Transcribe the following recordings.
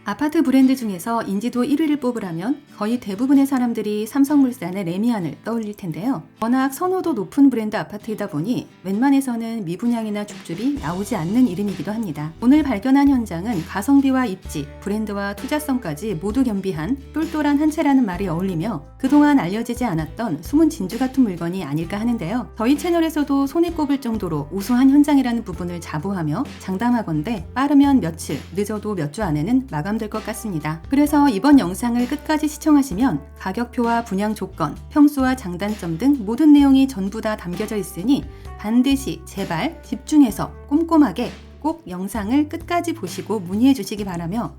아파트 브랜드 중에서 인지도 1위를 뽑으라면 거의 대부분의 사람들이 삼성물산의 레미안을 떠올릴 텐데요. 워낙 선호도 높은 브랜드 아파트이다 보니 웬만해서는 미분양이나 죽줍이 나오지 않는 이름이기도 합니다. 오늘 발견한 현장은 가성비와 입지, 브랜드와 투자성까지 모두 겸비한 똘똘한 한 채라는 말이 어울리며 그동안 알려지지 않았던 숨은 진주 같은 물건이 아닐까 하는데요. 저희 채널에서도 손에 꼽을 정도로 우수한 현장이라는 부분을 자부하며 장담하건대 빠르면 며칠, 늦어도 몇 주 안에는 마감될 것 같습니다. 그래서 이번 영상을 끝까지 시청하시면 가격표와 분양 조건, 평수와 장단점 등 모든 내용이 전부 다 담겨져 있으니 반드시 제발 집중해서 꼼꼼하게 꼭 영상을 끝까지 보시고 문의해 주시기 바라며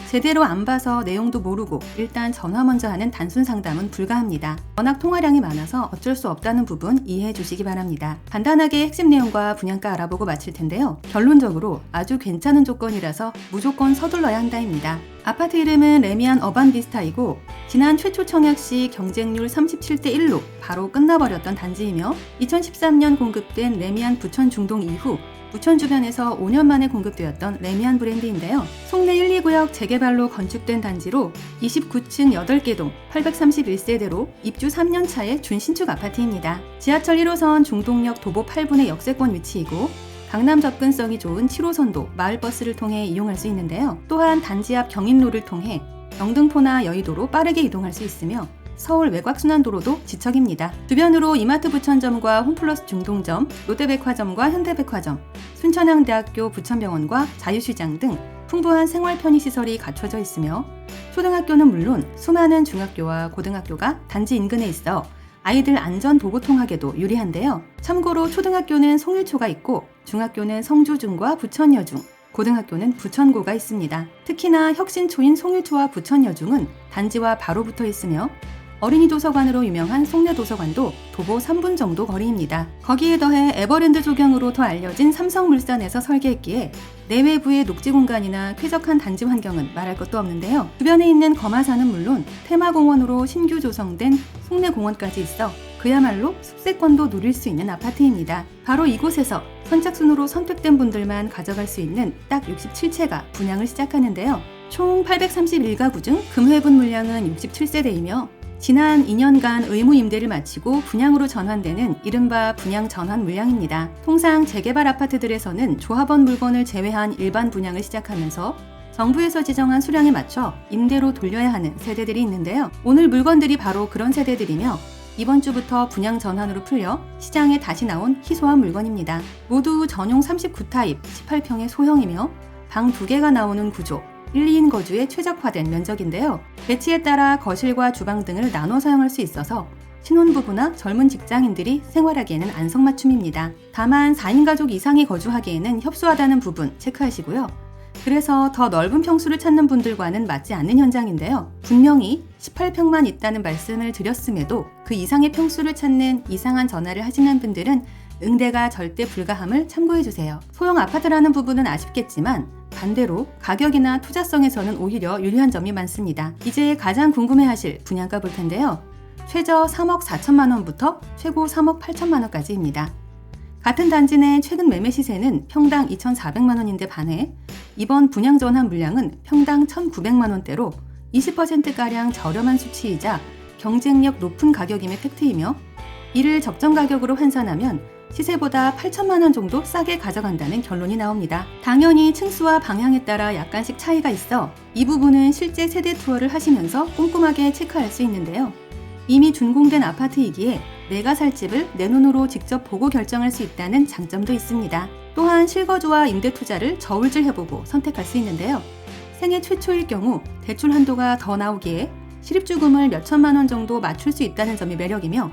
제대로 안 봐서 내용도 모르고 일단 전화 먼저 하는 단순 상담은 불가합니다. 워낙 통화량이 많아서 어쩔 수 없다는 부분 이해해 주시기 바랍니다. 간단하게 핵심 내용과 분양가 알아보고 마칠 텐데요. 결론적으로 아주 괜찮은 조건이라서 무조건 서둘러야 한다입니다. 아파트 이름은 레미안 어반비스타이고 지난 최초 청약 시 경쟁률 37대 1로 바로 끝나버렸던 단지이며 2013년 공급된 레미안 부천 중동 이후 부천 주변에서 5년 만에 공급되었던 레미안 브랜드인데요. 송내 1, 2구역 재개발로 건축된 단지로 29층 8개 동 831세대로 입주 3년 차의 준신축 아파트입니다. 지하철 1호선 중동역 도보 8분의 역세권 위치이고 강남 접근성이 좋은 7호선도 마을버스를 통해 이용할 수 있는데요. 또한 단지 앞 경인로를 통해 영등포나 여의도로 빠르게 이동할 수 있으며 서울 외곽순환도로도 지척입니다. 주변으로 이마트 부천점과 홈플러스 중동점, 롯데백화점과 현대백화점, 순천향대학교 부천병원과 자유시장 등 풍부한 생활 편의시설이 갖춰져 있으며 초등학교는 물론 수많은 중학교와 고등학교가 단지 인근에 있어 아이들 안전 보고 통학에도 유리한데요. 참고로 초등학교는 송일초가 있고 중학교는 성주중과 부천여중, 고등학교는 부천고가 있습니다. 특히나 혁신초인 송일초와 부천여중은 단지와 바로 붙어 있으며 어린이 도서관으로 유명한 송내도서관도 도보 3분 정도 거리입니다. 거기에 더해 에버랜드 조경으로 더 알려진 삼성물산에서 설계했기에 내외부의 녹지 공간이나 쾌적한 단지 환경은 말할 것도 없는데요. 주변에 있는 거마산은 물론 테마공원으로 신규 조성된 송내공원까지 있어 그야말로 숲세권도 누릴 수 있는 아파트입니다. 바로 이곳에서 선착순으로 선택된 분들만 가져갈 수 있는 딱 67채가 분양을 시작하는데요. 총 831가구 중 금회분 물량은 67세대이며 지난 2년간 의무 임대를 마치고 분양으로 전환되는 이른바 분양 전환 물량입니다. 통상 재개발 아파트들에서는 조합원 물건을 제외한 일반 분양을 시작하면서 정부에서 지정한 수량에 맞춰 임대로 돌려야 하는 세대들이 있는데요. 오늘 물건들이 바로 그런 세대들이며 이번 주부터 분양 전환으로 풀려 시장에 다시 나온 희소한 물건입니다. 모두 전용 39타입 18평의 소형이며 방 2개가 나오는 구조, 1, 2인 거주에 최적화된 면적인데요. 배치에 따라 거실과 주방 등을 나눠 사용할 수 있어서 신혼부부나 젊은 직장인들이 생활하기에는 안성맞춤입니다. 다만 4인 가족 이상이 거주하기에는 협소하다는 부분 체크하시고요. 그래서 더 넓은 평수를 찾는 분들과는 맞지 않는 현장인데요. 분명히 18평만 있다는 말씀을 드렸음에도 그 이상의 평수를 찾는 이상한 전화를 하시는 분들은 응대가 절대 불가함을 참고해주세요. 소형 아파트라는 부분은 아쉽겠지만 반대로 가격이나 투자성에서는 오히려 유리한 점이 많습니다. 이제 가장 궁금해하실 분양가 볼 텐데요. 최저 3억 4천만 원부터 최고 3억 8천만 원까지입니다. 같은 단지 내 최근 매매 시세는 평당 2,400만 원인데 반해 이번 분양 전환 물량은 평당 1,900만 원대로 20%가량 저렴한 수치이자 경쟁력 높은 가격임의 팩트이며 이를 적정 가격으로 환산하면 시세보다 8천만 원 정도 싸게 가져간다는 결론이 나옵니다. 당연히 층수와 방향에 따라 약간씩 차이가 있어 이 부분은 실제 세대 투어를 하시면서 꼼꼼하게 체크할 수 있는데요. 이미 준공된 아파트이기에 내가 살 집을 내 눈으로 직접 보고 결정할 수 있다는 장점도 있습니다. 또한 실거주와 임대 투자를 저울질 해보고 선택할 수 있는데요. 생애 최초일 경우 대출 한도가 더 나오기에 실입주금을 몇 천만 원 정도 맞출 수 있다는 점이 매력이며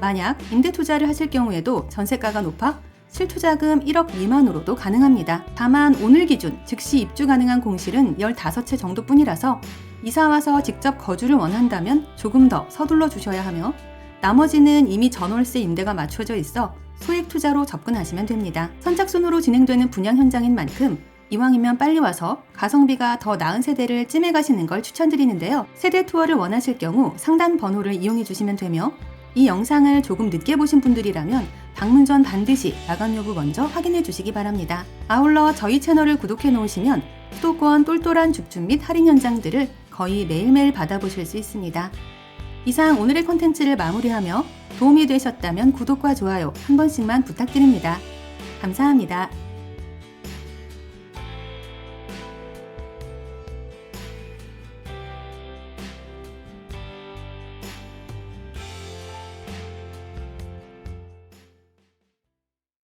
만약 임대 투자를 하실 경우에도 전세가가 높아 실투자금 1억 미만으로도 가능합니다. 다만 오늘 기준 즉시 입주 가능한 공실은 15채 정도뿐이라서 이사와서 직접 거주를 원한다면 조금 더 서둘러 주셔야 하며 나머지는 이미 전월세 임대가 맞춰져 있어 소액 투자로 접근하시면 됩니다. 선착순으로 진행되는 분양 현장인 만큼 이왕이면 빨리 와서 가성비가 더 나은 세대를 찜해 가시는 걸 추천드리는데요. 세대 투어를 원하실 경우 상단 번호를 이용해 주시면 되며 이 영상을 조금 늦게 보신 분들이라면 방문 전 반드시 마감 여부 먼저 확인해 주시기 바랍니다. 아울러 저희 채널을 구독해 놓으시면 수도권 똘똘한 줍줍 및 할인 현장들을 거의 매일매일 받아보실 수 있습니다. 이상 오늘의 콘텐츠를 마무리하며 도움이 되셨다면 구독과 좋아요 한 번씩만 부탁드립니다. 감사합니다.